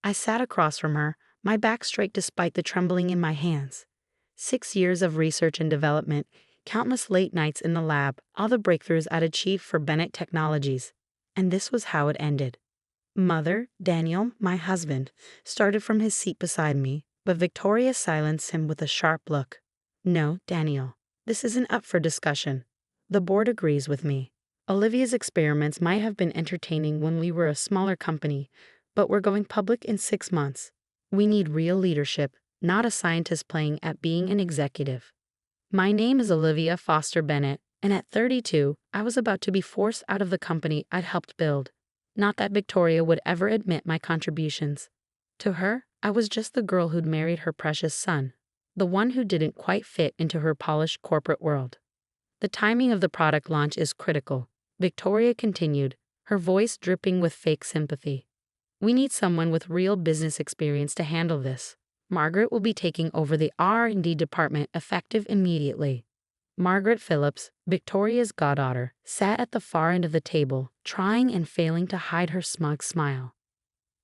I sat across from her, my back straight despite the trembling in my hands. 6 years of research and development, countless late nights in the lab, all the breakthroughs I'd achieved for Bennett Technologies. And this was how it ended. Mother, Daniel, my husband, started from his seat beside me, but Victoria silenced him with a sharp look. No, Daniel, this isn't up for discussion. The board agrees with me. Olivia's experiments might have been entertaining when we were a smaller company, but we're going public in 6 months. We need real leadership, not a scientist playing at being an executive. My name is Olivia Foster Bennett, and at 32, I was about to be forced out of the company I'd helped build. Not that Victoria would ever admit my contributions. To her, I was just the girl who'd married her precious son, the one who didn't quite fit into her polished corporate world. The timing of the product launch is critical, Victoria continued, her voice dripping with fake sympathy. We need someone with real business experience to handle this. Margaret will be taking over the R&D department effective immediately. Margaret Phillips, Victoria's goddaughter, sat at the far end of the table, trying and failing to hide her smug smile.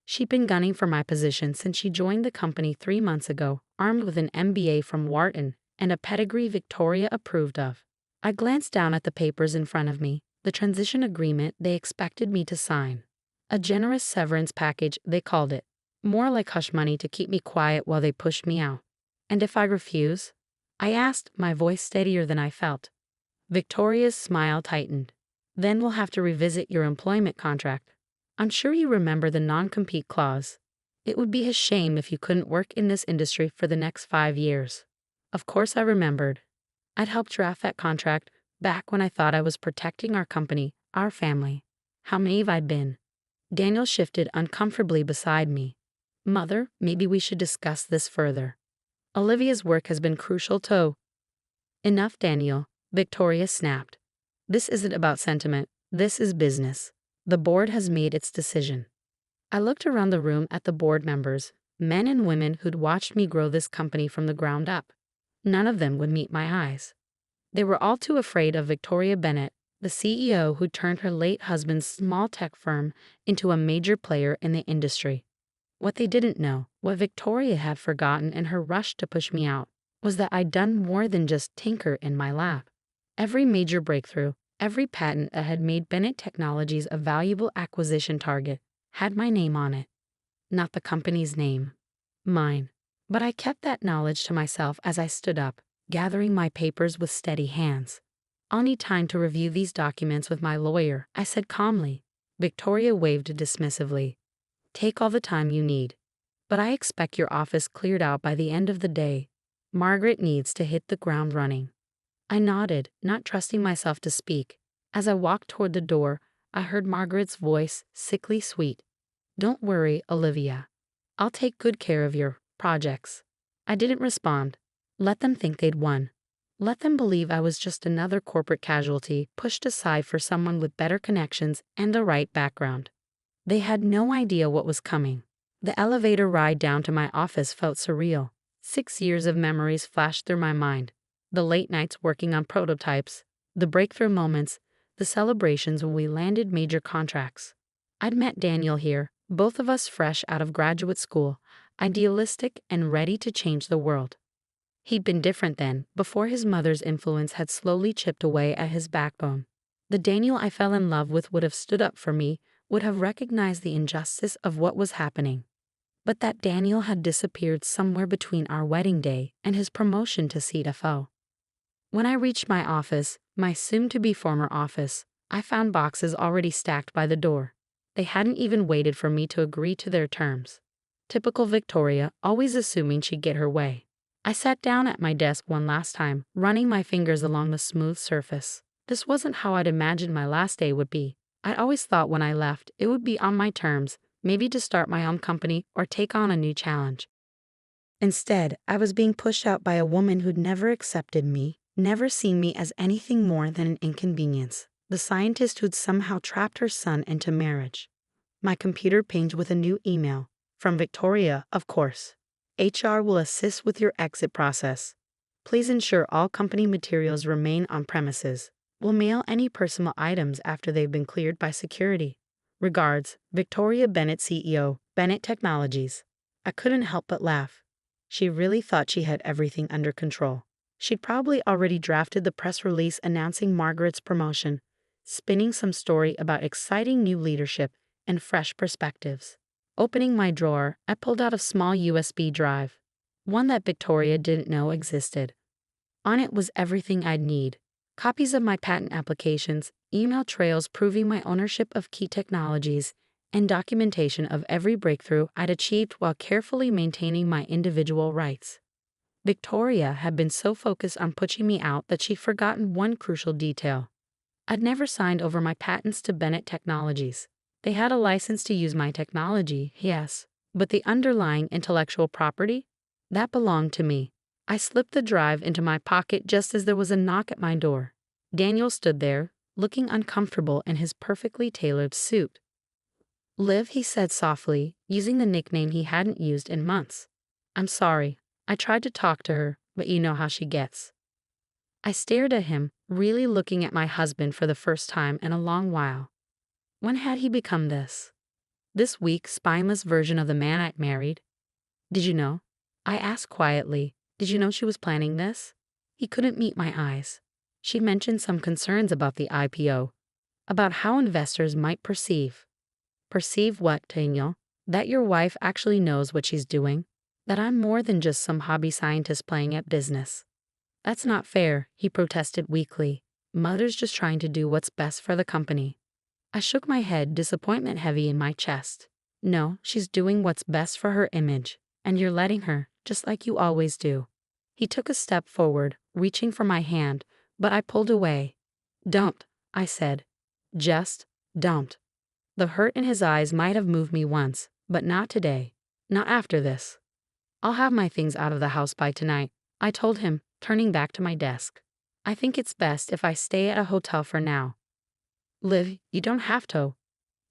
She'd been gunning for my position since she joined the company 3 months ago, armed with an MBA from Wharton and a pedigree Victoria approved of. I glanced down at the papers in front of me, the transition agreement they expected me to sign. A generous severance package, they called it. More like hush money to keep me quiet while they pushed me out. And if I refuse? I asked, my voice steadier than I felt. Victoria's smile tightened. Then we'll have to revisit your employment contract. I'm sure you remember the non-compete clause. It would be a shame if you couldn't work in this industry for the next 5 years. Of course I remembered. I'd helped draft that contract back when I thought I was protecting our company, our family. How naive I'd been. Daniel shifted uncomfortably beside me. Mother, maybe we should discuss this further. Olivia's work has been crucial too. Enough, Daniel, Victoria snapped. This isn't about sentiment, this is business. The board has made its decision. I looked around the room at the board members, men and women who'd watched me grow this company from the ground up. None of them would meet my eyes. They were all too afraid of Victoria Bennett, the CEO who turned her late husband's small tech firm into a major player in the industry. What they didn't know, what Victoria had forgotten in her rush to push me out, was that I'd done more than just tinker in my lab. Every major breakthrough, every patent that had made Bennett Technologies a valuable acquisition target, had my name on it. Not the company's name. Mine. But I kept that knowledge to myself as I stood up, gathering my papers with steady hands. I'll need time to review these documents with my lawyer, I said calmly. Victoria waved dismissively. Take all the time you need. But I expect your office cleared out by the end of the day. Margaret needs to hit the ground running. I nodded, not trusting myself to speak. As I walked toward the door, I heard Margaret's voice, sickly sweet. Don't worry, Olivia. I'll take good care of your projects. I didn't respond. Let them think they'd won. Let them believe I was just another corporate casualty pushed aside for someone with better connections and the right background. They had no idea what was coming. The elevator ride down to my office felt surreal. 6 years of memories flashed through my mind. The late nights working on prototypes, the breakthrough moments, the celebrations when we landed major contracts. I'd met Daniel here, both of us fresh out of graduate school, idealistic and ready to change the world. He'd been different then, before his mother's influence had slowly chipped away at his backbone. The Daniel I fell in love with would have stood up for me, would have recognized the injustice of what was happening. But that Daniel had disappeared somewhere between our wedding day and his promotion to CFO. When I reached my office, my soon-to-be former office, I found boxes already stacked by the door. They hadn't even waited for me to agree to their terms. Typical Victoria, always assuming she'd get her way. I sat down at my desk one last time, running my fingers along the smooth surface. This wasn't how I'd imagined my last day would be. I'd always thought when I left, it would be on my terms, maybe to start my own company or take on a new challenge. Instead, I was being pushed out by a woman who'd never accepted me, never seen me as anything more than an inconvenience, the scientist who'd somehow trapped her son into marriage. My computer pinged with a new email, from Victoria, of course. HR will assist with your exit process. Please ensure all company materials remain on premises. We'll mail any personal items after they've been cleared by security. Regards, Victoria Bennett, CEO, Bennett Technologies. I couldn't help but laugh. She really thought she had everything under control. She'd probably already drafted the press release announcing Margaret's promotion, spinning some story about exciting new leadership and fresh perspectives. Opening my drawer, I pulled out a small USB drive, one that Victoria didn't know existed. On it was everything I'd need: copies of my patent applications, email trails proving my ownership of key technologies, and documentation of every breakthrough I'd achieved while carefully maintaining my individual rights. Victoria had been so focused on pushing me out that she'd forgotten one crucial detail. I'd never signed over my patents to Bennett Technologies. They had a license to use my technology, yes, but the underlying intellectual property? That belonged to me. I slipped the drive into my pocket just as there was a knock at my door. Daniel stood there, looking uncomfortable in his perfectly tailored suit. "Liv," he said softly, using the nickname he hadn't used in months. "I'm sorry. I tried to talk to her, but you know how she gets." I stared at him, really looking at my husband for the first time in a long while. When had he become this? This weak, spineless version of the man I'd married? "Did you know?" I asked quietly. "Did you know she was planning this?" He couldn't meet my eyes. She mentioned some concerns about the IPO, about how investors might perceive. Perceive what, Daniel? That your wife actually knows what she's doing? That I'm more than just some hobby scientist playing at business? "That's not fair," he protested weakly. "Mother's just trying to do what's best for the company." I shook my head, disappointment heavy in my chest. "No, she's doing what's best for her image, and you're letting her, just like you always do." He took a step forward, reaching for my hand, but I pulled away. "Don't," I said. "Just don't." The hurt in his eyes might have moved me once, but not today. Not after this. "I'll have my things out of the house by tonight," I told him, turning back to my desk. "I think it's best if I stay at a hotel for now." "Liv, you don't have to."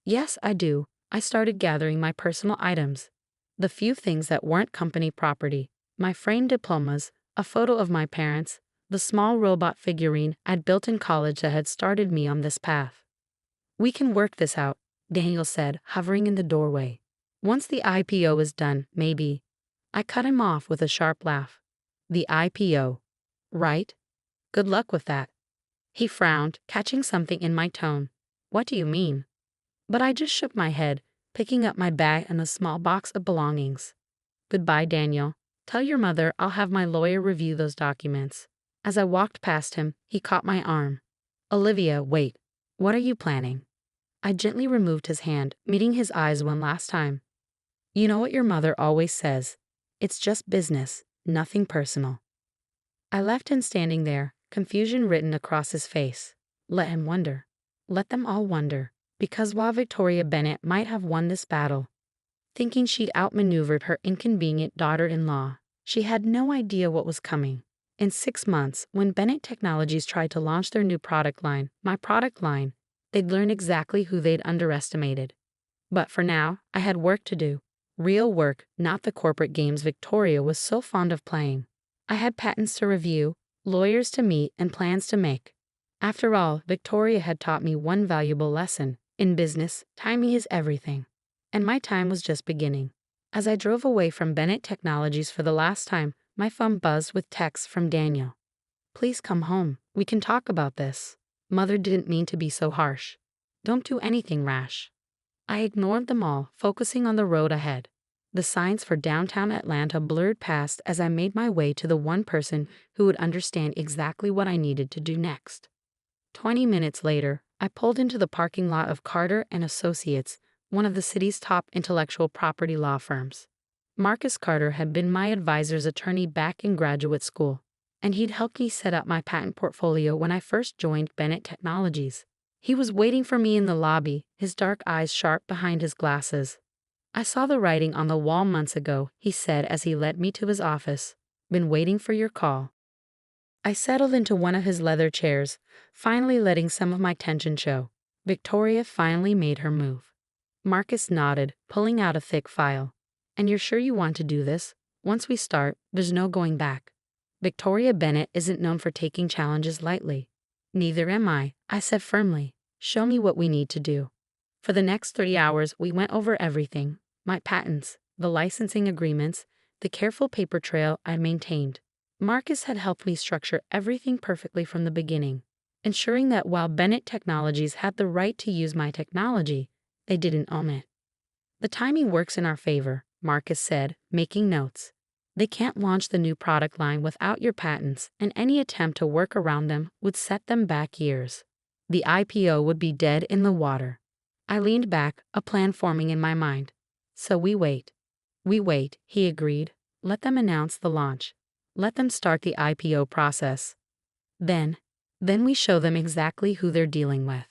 "Yes, I do." I started gathering my personal items. The few things that weren't company property: my framed diplomas, a photo of my parents, the small robot figurine I'd built in college that had started me on this path. "We can work this out," Daniel said, hovering in the doorway. "Once the IPO is done, maybe." I cut him off with a sharp laugh. "The IPO. Right? Good luck with that." He frowned, catching something in my tone. "What do you mean?" But I just shook my head, picking up my bag and a small box of belongings. "Goodbye, Daniel. Tell your mother I'll have my lawyer review those documents." As I walked past him, he caught my arm. "Olivia, wait. What are you planning?" I gently removed his hand, meeting his eyes one last time. "You know what your mother always says. It's just business, nothing personal." I left him standing there, confusion written across his face. Let him wonder. Let them all wonder. Because while Victoria Bennett might have won this battle, thinking she'd outmaneuvered her inconvenient daughter-in-law, she had no idea what was coming. In 6 months, when Bennett Technologies tried to launch their new product line, my product line, they'd learn exactly who they'd underestimated. But for now, I had work to do. Real work, not the corporate games Victoria was so fond of playing. I had patents to review, lawyers to meet, and plans to make. After all, Victoria had taught me one valuable lesson. In business, timing is everything. And my time was just beginning. As I drove away from Bennett Technologies for the last time, my phone buzzed with texts from Daniel. "Please come home. We can talk about this. Mother didn't mean to be so harsh. Don't do anything rash." I ignored them all, focusing on the road ahead. The signs for downtown Atlanta blurred past as I made my way to the one person who would understand exactly what I needed to do next. 20 minutes later, I pulled into the parking lot of Carter and Associates, one of the city's top intellectual property law firms. Marcus Carter had been my advisor's attorney back in graduate school, and he'd helped me set up my patent portfolio when I first joined Bennett Technologies. He was waiting for me in the lobby, his dark eyes sharp behind his glasses. "I saw the writing on the wall months ago," he said as he led me to his office. "Been waiting for your call." I settled into one of his leather chairs, finally letting some of my tension show. Victoria finally made her move. Marcus nodded, pulling out a thick file. "And you're sure you want to do this? Once we start, there's no going back." "Victoria Bennett isn't known for taking challenges lightly." "Neither am I," I said firmly. "Show me what we need to do." For the next 3 hours, we went over everything: my patents, the licensing agreements, the careful paper trail I maintained. Marcus had helped me structure everything perfectly from the beginning, ensuring that while Bennett Technologies had the right to use my technology, they didn't own it. The timing works in our favor, Marcus said, making notes. They can't launch the new product line without your patents, and any attempt to work around them would set them back years. The IPO would be dead in the water. I leaned back, a plan forming in my mind. So we wait. We wait, he agreed. Let them announce the launch. Let them start the IPO process. Then we show them exactly who they're dealing with.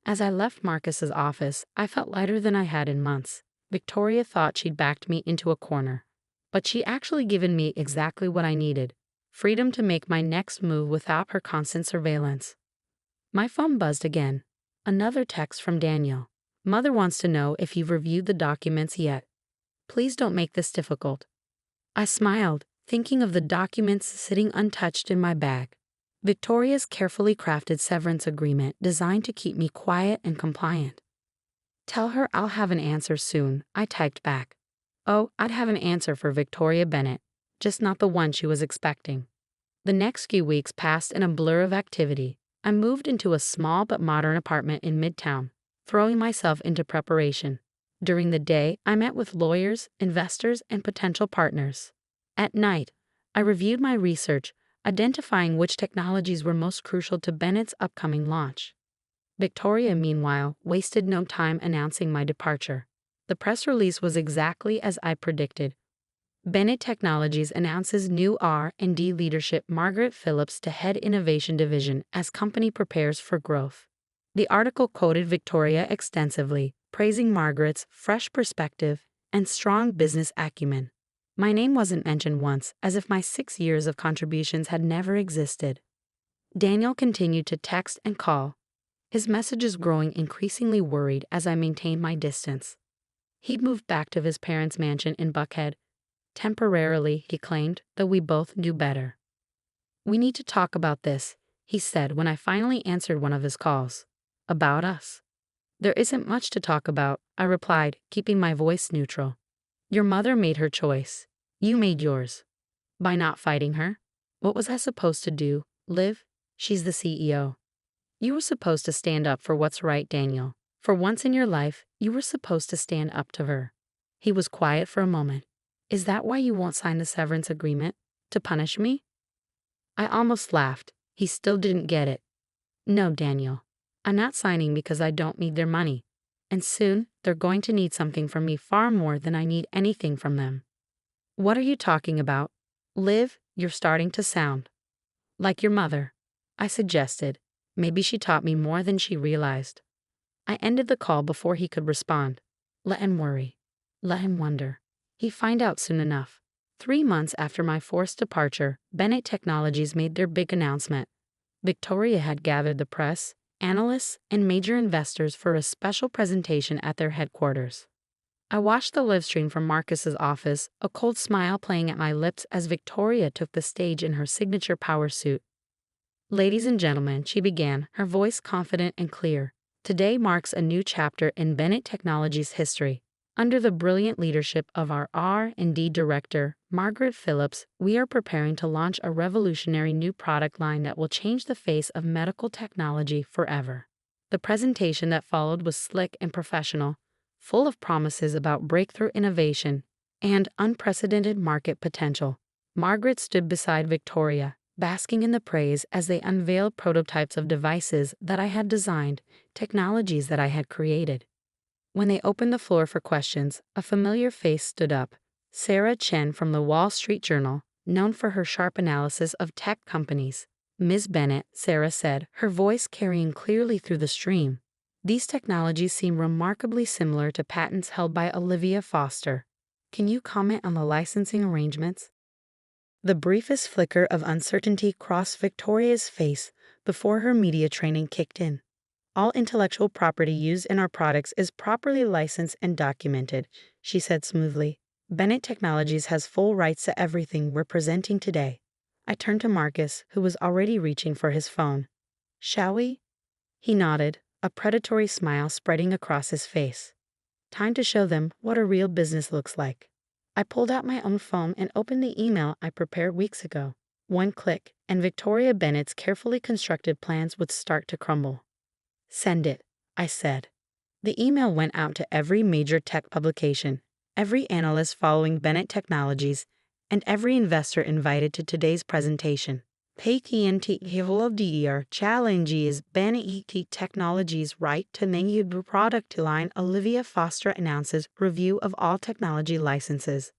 As I left Marcus's office, I felt lighter than I had in months. Victoria thought she'd backed me into a corner, but she'd actually given me exactly what I needed: freedom to make my next move without her constant surveillance. My phone buzzed again. Another text from Daniel. Mother wants to know if you've reviewed the documents yet. Please don't make this difficult. I smiled, thinking of the documents sitting untouched in my bag. Victoria's carefully crafted severance agreement designed to keep me quiet and compliant. Tell her I'll have an answer soon, I typed back. Oh, I'd have an answer for Victoria Bennett, just not the one she was expecting. The next few weeks passed in a blur of activity. I moved into a small but modern apartment in Midtown, throwing myself into preparation. During the day, I met with lawyers, investors, and potential partners. At night, I reviewed my research, identifying which technologies were most crucial to Bennett's upcoming launch. Victoria, meanwhile, wasted no time announcing my departure. The press release was exactly as I predicted. Bennett Technologies announces new R&D leadership: Margaret Phillips to head Innovation Division as company prepares for growth. The article quoted Victoria extensively, praising Margaret's fresh perspective and strong business acumen. My name wasn't mentioned once, as if my 6 years of contributions had never existed. Daniel continued to text and call, his messages growing increasingly worried as I maintained my distance. He'd moved back to his parents' mansion in Buckhead. Temporarily, he claimed, though we both knew better. We need to talk about this, he said when I finally answered one of his calls. About us? There isn't much to talk about, I replied, keeping my voice neutral. Your mother made her choice. You made yours. By not fighting her? What was I supposed to do? Live? She's the CEO. You were supposed to stand up for what's right, Daniel. For once in your life, you were supposed to stand up to her. He was quiet for a moment. Is that why you won't sign the severance agreement? To punish me? I almost laughed. He still didn't get it. No, Daniel. I'm not signing because I don't need their money. And soon, they're going to need something from me far more than I need anything from them. What are you talking about? Liv, you're starting to sound like your mother, I suggested. Maybe she taught me more than she realized. I ended the call before he could respond. Let him worry. Let him wonder. He'd find out soon enough. 3 months after my forced departure, Bennett Technologies made their big announcement. Victoria had gathered the press, analysts, and major investors for a special presentation at their headquarters. I watched the live stream from Marcus's office, a cold smile playing at my lips as Victoria took the stage in her signature power suit. Ladies and gentlemen, she began, her voice confident and clear. Today marks a new chapter in Bennett Technologies' history. Under the brilliant leadership of our R&D director, Margaret Phillips, we are preparing to launch a revolutionary new product line that will change the face of medical technology forever. The presentation that followed was slick and professional, full of promises about breakthrough innovation and unprecedented market potential. Margaret stood beside Victoria, basking in the praise as they unveiled prototypes of devices that I had designed, technologies that I had created. When they opened the floor for questions, a familiar face stood up. Sarah Chen from the Wall Street Journal, known for her sharp analysis of tech companies. Ms. Bennett, Sarah said, her voice carrying clearly through the stream. These technologies seem remarkably similar to patents held by Olivia Foster. Can you comment on the licensing arrangements? The briefest flicker of uncertainty crossed Victoria's face before her media training kicked in. All intellectual property used in our products is properly licensed and documented, she said smoothly. Bennett Technologies has full rights to everything we're presenting today. I turned to Marcus, who was already reaching for his phone. Shall we? He nodded, a predatory smile spreading across his face. Time to show them what a real business looks like. I pulled out my own phone and opened the email I prepared weeks ago. One click, and Victoria Bennett's carefully constructed plans would start to crumble. Send it, I said. The email went out to every major tech publication, every analyst following Bennett Technologies, and every investor invited to today's presentation. PKNT challenges Bennett Technologies right to name the product line. Olivia Foster announces review of all technology licenses.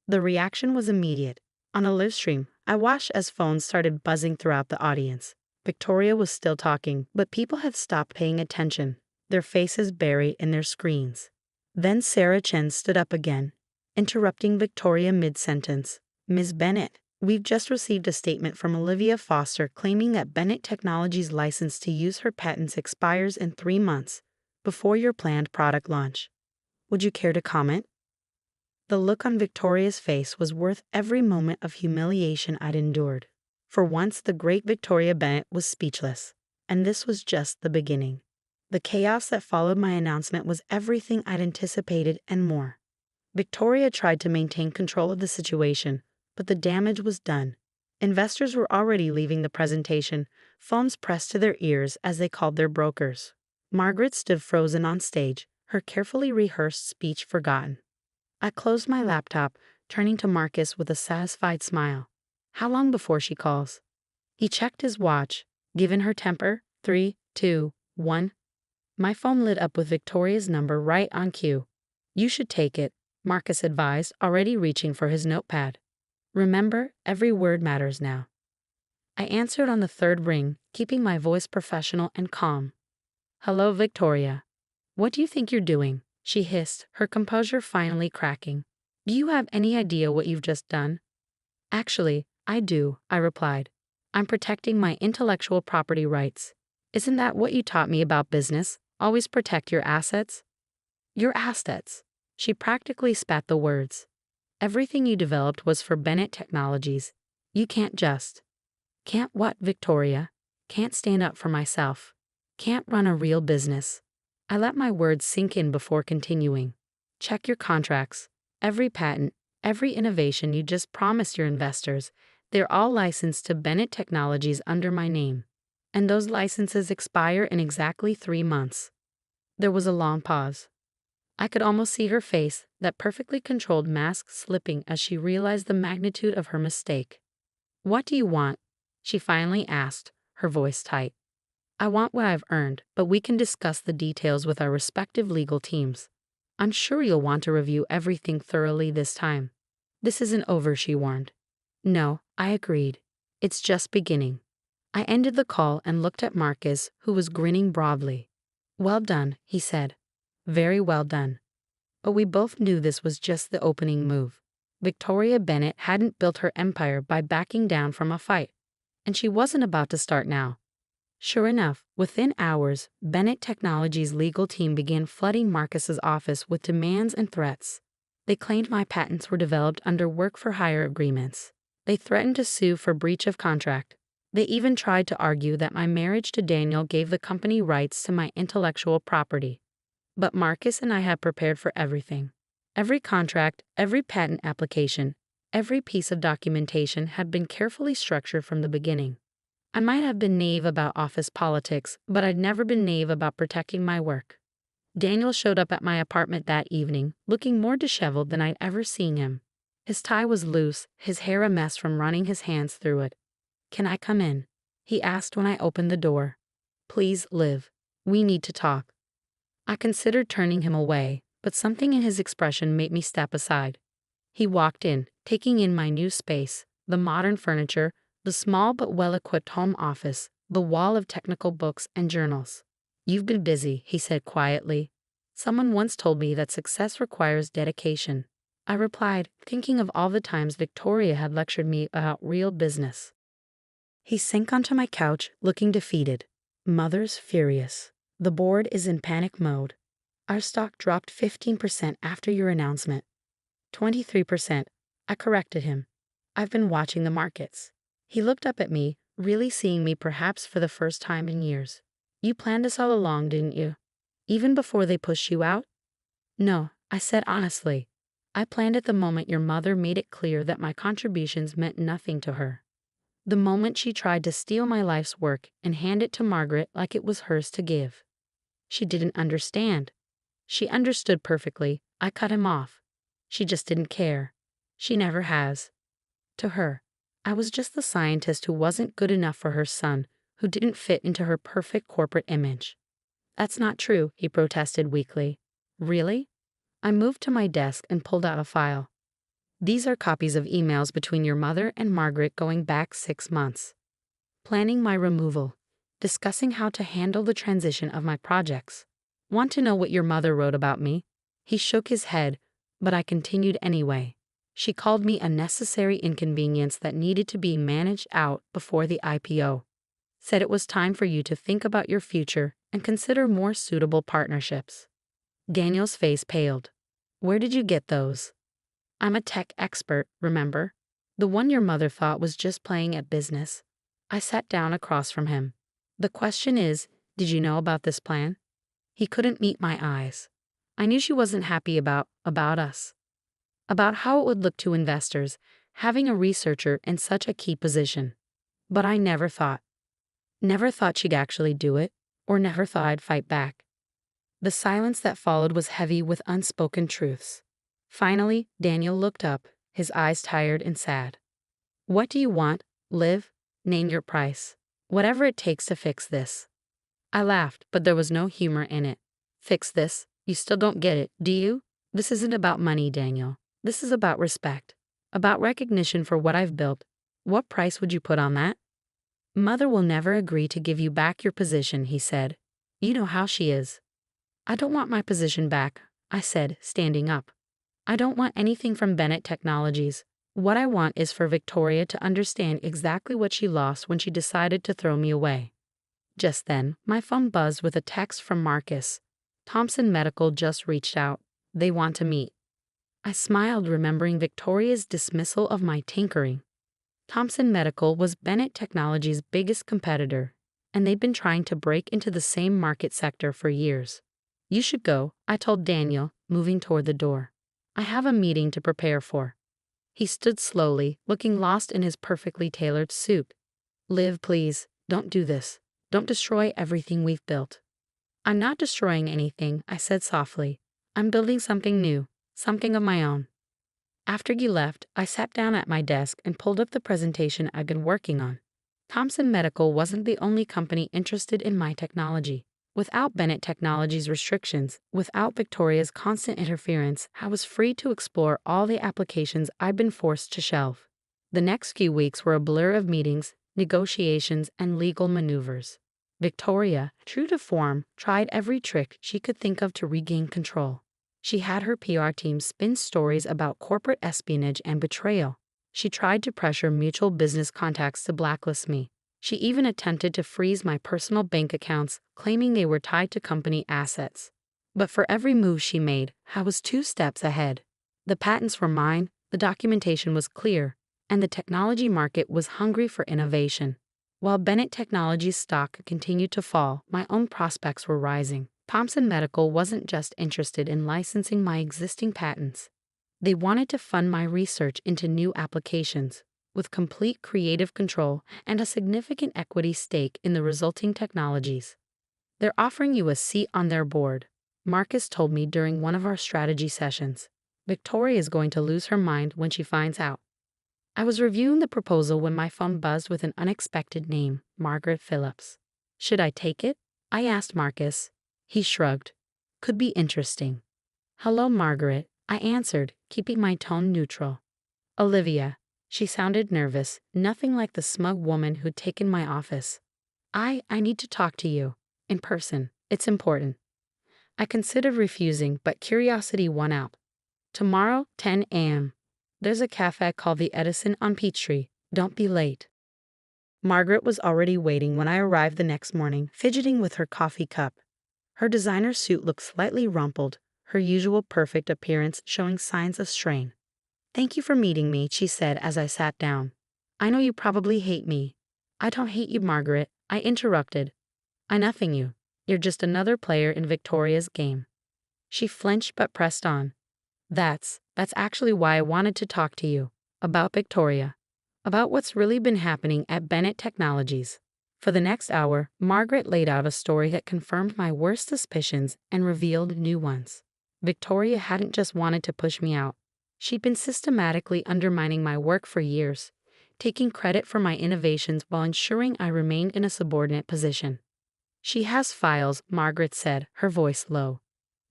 The reaction was immediate. On a live stream, I watched as phones started buzzing throughout the audience. Victoria was still talking, but people had stopped paying attention, their faces buried in their screens. Then Sarah Chen stood up again, interrupting Victoria mid-sentence. Ms. Bennett, we've just received a statement from Olivia Foster claiming that Bennett Technologies' license to use her patents expires in 3 months, before your planned product launch. Would you care to comment? The look on Victoria's face was worth every moment of humiliation I'd endured. For once, the great Victoria Bennett was speechless, and this was just the beginning. The chaos that followed my announcement was everything I'd anticipated and more. Victoria tried to maintain control of the situation, but the damage was done. Investors were already leaving the presentation, phones pressed to their ears as they called their brokers. Margaret stood frozen on stage, her carefully rehearsed speech forgotten. I closed my laptop, turning to Marcus with a satisfied smile. How long before she calls? He checked his watch. Given her temper, 3, 2, 1. My phone lit up with Victoria's number right on cue. You should take it, Marcus advised, already reaching for his notepad. Remember, every word matters now. I answered on the third ring, keeping my voice professional and calm. Hello, Victoria. What do you think you're doing? She hissed, her composure finally cracking. Do you have any idea what you've just done? Actually, I do, I replied. I'm protecting my intellectual property rights. Isn't that what you taught me about business? Always protect your assets? Your assets. She practically spat the words. Everything you developed was for Bennett Technologies. You can't just. Can't what, Victoria? Can't stand up for myself. Can't run a real business. I let my words sink in before continuing. Check your contracts. Every patent, every innovation you just promised your investors, they're all licensed to Bennett Technologies under my name. And those licenses expire in exactly 3 months. There was a long pause. I could almost see her face, that perfectly controlled mask slipping as she realized the magnitude of her mistake. What do you want? She finally asked, her voice tight. I want what I've earned, but we can discuss the details with our respective legal teams. I'm sure you'll want to review everything thoroughly this time. This isn't over, she warned. No, I agreed. It's just beginning. I ended the call and looked at Marcus, who was grinning broadly. Well done, he said. Very well done. But we both knew this was just the opening move. Victoria Bennett hadn't built her empire by backing down from a fight, and she wasn't about to start now. Sure enough, within hours, Bennett Technologies' legal team began flooding Marcus's office with demands and threats. They claimed my patents were developed under work-for-hire agreements. They threatened to sue for breach of contract. They even tried to argue that my marriage to Daniel gave the company rights to my intellectual property. But Marcus and I had prepared for everything. Every contract, every patent application, every piece of documentation had been carefully structured from the beginning. I might have been naive about office politics, but I'd never been naive about protecting my work. Daniel showed up at my apartment that evening, looking more disheveled than I'd ever seen him. His tie was loose, his hair a mess from running his hands through it. Can I come in? He asked when I opened the door. Please, Liv. We need to talk. I considered turning him away, but something in his expression made me step aside. He walked in, taking in my new space, the modern furniture, the small but well-equipped home office, the wall of technical books and journals. You've been busy, he said quietly. Someone once told me that success requires dedication. I replied, thinking of all the times Victoria had lectured me about real business. He sank onto my couch, looking defeated. Mother's furious. The board is in panic mode. Our stock dropped 15% after your announcement. 23%. I corrected him. I've been watching the markets. He looked up at me, really seeing me perhaps for the first time in years. You planned this all along, didn't you? Even before they pushed you out? No, I said honestly. I planned it the moment your mother made it clear that my contributions meant nothing to her. The moment she tried to steal my life's work and hand it to Margaret like it was hers to give. She didn't understand. She understood perfectly. I cut him off. She just didn't care. She never has. To her, I was just the scientist who wasn't good enough for her son, who didn't fit into her perfect corporate image. That's not true, he protested weakly. Really? I moved to my desk and pulled out a file. These are copies of emails between your mother and Margaret going back 6 months. Planning my removal. Discussing how to handle the transition of my projects. Want to know what your mother wrote about me? He shook his head, but I continued anyway. She called me a necessary inconvenience that needed to be managed out before the IPO. Said it was time for you to think about your future and consider more suitable partnerships. Daniel's face paled. Where did you get those? I'm a tech expert, remember? The one your mother thought was just playing at business. I sat down across from him. The question is, did you know about this plan? He couldn't meet my eyes. I knew she wasn't happy about us. About how it would look to investors, having a researcher in such a key position. But I never thought she'd actually do it, or never thought I'd fight back. The silence that followed was heavy with unspoken truths. Finally, Daniel looked up, his eyes tired and sad. What do you want, Liv? Name your price. Whatever it takes to fix this. I laughed, but there was no humor in it. Fix this? You still don't get it, do you? This isn't about money, Daniel. This is about respect. About recognition for what I've built. What price would you put on that? Mother will never agree to give you back your position, he said. You know how she is. I don't want my position back, I said, standing up. I don't want anything from Bennett Technologies. What I want is for Victoria to understand exactly what she lost when she decided to throw me away. Just then, my phone buzzed with a text from Marcus. Thompson Medical just reached out. They want to meet. I smiled, remembering Victoria's dismissal of my tinkering. Thompson Medical was Bennett Technologies' biggest competitor, and they'd been trying to break into the same market sector for years. You should go, I told Daniel, moving toward the door. I have a meeting to prepare for. He stood slowly, looking lost in his perfectly tailored suit. Liv, please, don't do this. Don't destroy everything we've built. I'm not destroying anything, I said softly. I'm building something new, something of my own. After you left, I sat down at my desk and pulled up the presentation I'd been working on. Thompson Medical wasn't the only company interested in my technology. Without Bennett Technologies' restrictions, without Victoria's constant interference, I was free to explore all the applications I'd been forced to shelve. The next few weeks were a blur of meetings, negotiations, and legal maneuvers. Victoria, true to form, tried every trick she could think of to regain control. She had her PR team spin stories about corporate espionage and betrayal. She tried to pressure mutual business contacts to blacklist me. She even attempted to freeze my personal bank accounts, claiming they were tied to company assets. But for every move she made, I was 2 steps ahead. The patents were mine, the documentation was clear, and the technology market was hungry for innovation. While Bennett Technologies' stock continued to fall, my own prospects were rising. Thompson Medical wasn't just interested in licensing my existing patents. They wanted to fund my research into new applications, with complete creative control and a significant equity stake in the resulting technologies. They're offering you a seat on their board, Marcus told me during one of our strategy sessions. Victoria is going to lose her mind when she finds out. I was reviewing the proposal when my phone buzzed with an unexpected name, Margaret Phillips. Should I take it? I asked Marcus. He shrugged. Could be interesting. Hello, Margaret, I answered, keeping my tone neutral. Olivia. She sounded nervous, nothing like the smug woman who'd taken my office. I need to talk to you. In person. It's important. I considered refusing, but curiosity won out. Tomorrow, 10 a.m. There's a cafe called the Edison on Peachtree. Don't be late. Margaret was already waiting when I arrived the next morning, fidgeting with her coffee cup. Her designer suit looked slightly rumpled, her usual perfect appearance showing signs of strain. Thank you for meeting me, she said as I sat down. I know you probably hate me. I don't hate you, Margaret, I interrupted. I nothing you. You're just another player in Victoria's game. She flinched but pressed on. That's actually why I wanted to talk to you. About Victoria. About what's really been happening at Bennett Technologies. For the next hour, Margaret laid out a story that confirmed my worst suspicions and revealed new ones. Victoria hadn't just wanted to push me out. She'd been systematically undermining my work for years, taking credit for my innovations while ensuring I remained in a subordinate position. She has files, Margaret said, her voice low.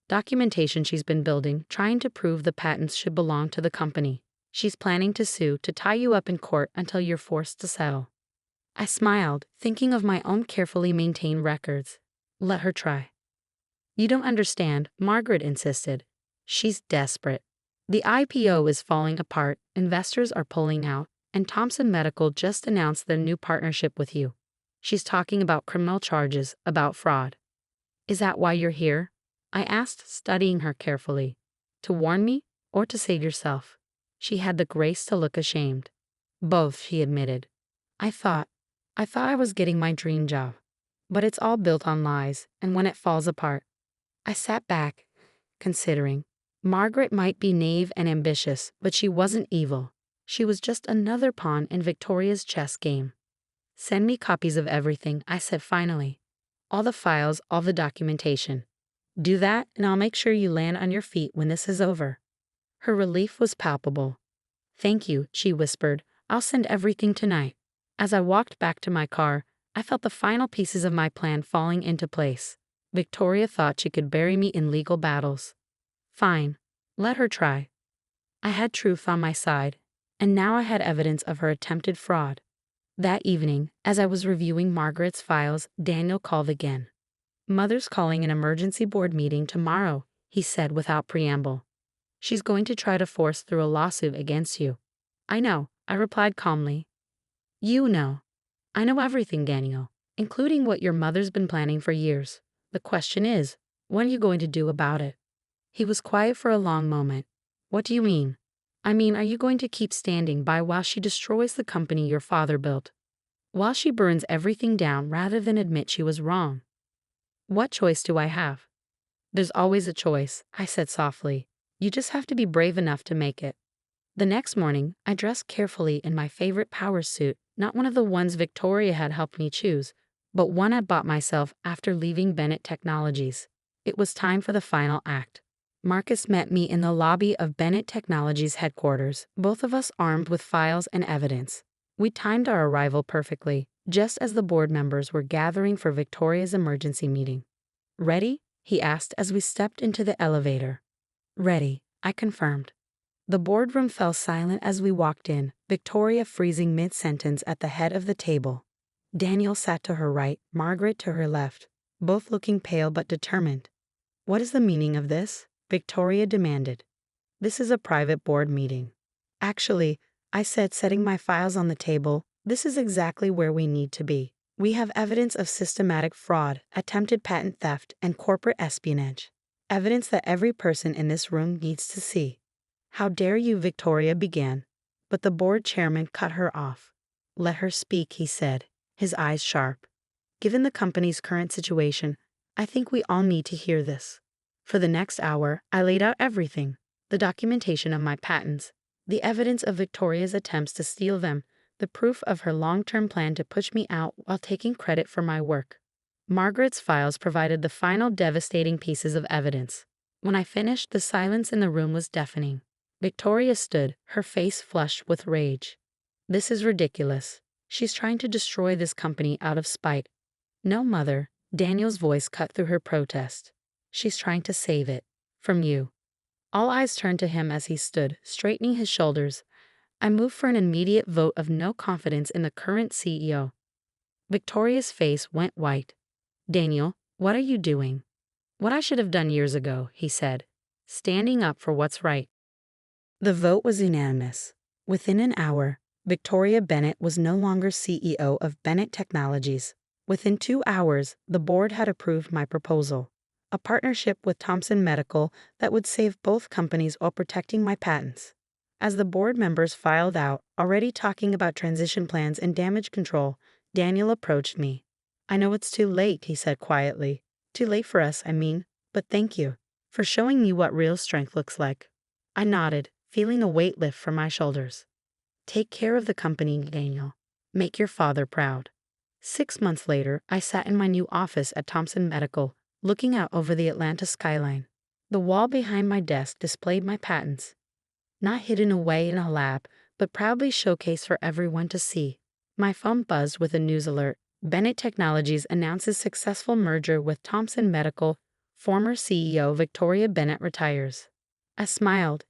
Documentation she's been building, trying to prove the patents should belong to the company. She's planning to sue, to tie you up in court until you're forced to settle. I smiled, thinking of my own carefully maintained records. Let her try. You don't understand, Margaret insisted. She's desperate. The IPO is falling apart, investors are pulling out, and Thomson Medical just announced their new partnership with you. She's talking about criminal charges, about fraud. Is that why you're here? I asked, studying her carefully. To warn me, or to save yourself? She had the grace to look ashamed. Both, she admitted. I thought I was getting my dream job. But it's all built on lies, and when it falls apart. I sat back, considering. Margaret might be naive and ambitious, but she wasn't evil. She was just another pawn in Victoria's chess game. Send me copies of everything, I said finally. All the files, all the documentation. Do that, and I'll make sure you land on your feet when this is over. Her relief was palpable. Thank you, she whispered. I'll send everything tonight. As I walked back to my car, I felt the final pieces of my plan falling into place. Victoria thought she could bury me in legal battles. Fine. Let her try. I had truth on my side, and now I had evidence of her attempted fraud. That evening, as I was reviewing Margaret's files, Daniel called again. Mother's calling an emergency board meeting tomorrow, he said without preamble. She's going to try to force through a lawsuit against you. I know, I replied calmly. You know. I know everything, Daniel, including what your mother's been planning for years. The question is, what are you going to do about it? He was quiet for a long moment. What do you mean? I mean, are you going to keep standing by while she destroys the company your father built? While she burns everything down rather than admit she was wrong? What choice do I have? There's always a choice, I said softly. You just have to be brave enough to make it. The next morning, I dressed carefully in my favorite power suit, not one of the ones Victoria had helped me choose, but one I bought myself after leaving Bennett Technologies. It was time for the final act. Marcus met me in the lobby of Bennett Technologies headquarters, both of us armed with files and evidence. We timed our arrival perfectly, just as the board members were gathering for Victoria's emergency meeting. Ready? He asked as we stepped into the elevator. Ready, I confirmed. The boardroom fell silent as we walked in, Victoria freezing mid-sentence at the head of the table. Daniel sat to her right, Margaret to her left, both looking pale but determined. What is the meaning of this? Victoria demanded. This is a private board meeting. Actually, I said, setting my files on the table, this is exactly where we need to be. We have evidence of systematic fraud, attempted patent theft, and corporate espionage. Evidence that every person in this room needs to see. How dare you, Victoria began, but the board chairman cut her off. Let her speak, he said, his eyes sharp. Given the company's current situation, I think we all need to hear this. For the next hour, I laid out everything, the documentation of my patents, the evidence of Victoria's attempts to steal them, the proof of her long-term plan to push me out while taking credit for my work. Margaret's files provided the final devastating pieces of evidence. When I finished, the silence in the room was deafening. Victoria stood, her face flushed with rage. This is ridiculous. She's trying to destroy this company out of spite. No, Mother, Daniel's voice cut through her protest. She's trying to save it. From you. All eyes turned to him as he stood, straightening his shoulders. I moved for an immediate vote of no confidence in the current CEO. Victoria's face went white. Daniel, what are you doing? What I should have done years ago, he said, standing up for what's right. The vote was unanimous. Within an hour, Victoria Bennett was no longer CEO of Bennett Technologies. Within 2 hours, the board had approved my proposal, a partnership with Thomson Medical that would save both companies while protecting my patents. As the board members filed out, already talking about transition plans and damage control, Daniel approached me. I know it's too late, he said quietly. Too late for us, I mean, but thank you. for showing me what real strength looks like. I nodded, feeling a weight lift from my shoulders. Take care of the company, Daniel. Make your father proud. 6 months later, I sat in my new office at Thompson Medical, looking out over the Atlanta skyline. The wall behind my desk displayed my patents, not hidden away in a lab, but proudly showcased for everyone to see. My phone buzzed with a news alert. Bennett Technologies announces successful merger with Thompson Medical. Former CEO Victoria Bennett retires. I smiled,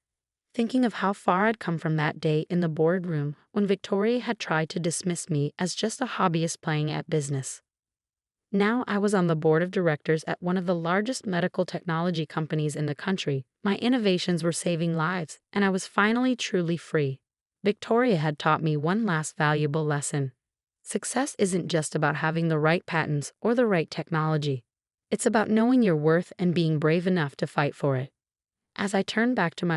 thinking of how far I'd come from that day in the boardroom when Victoria had tried to dismiss me as just a hobbyist playing at business. Now I was on the board of directors at one of the largest medical technology companies in the country. My innovations were saving lives, and I was finally truly free. Victoria had taught me one last valuable lesson. Success isn't just about having the right patents or the right technology. It's about knowing your worth and being brave enough to fight for it. As I turned back to my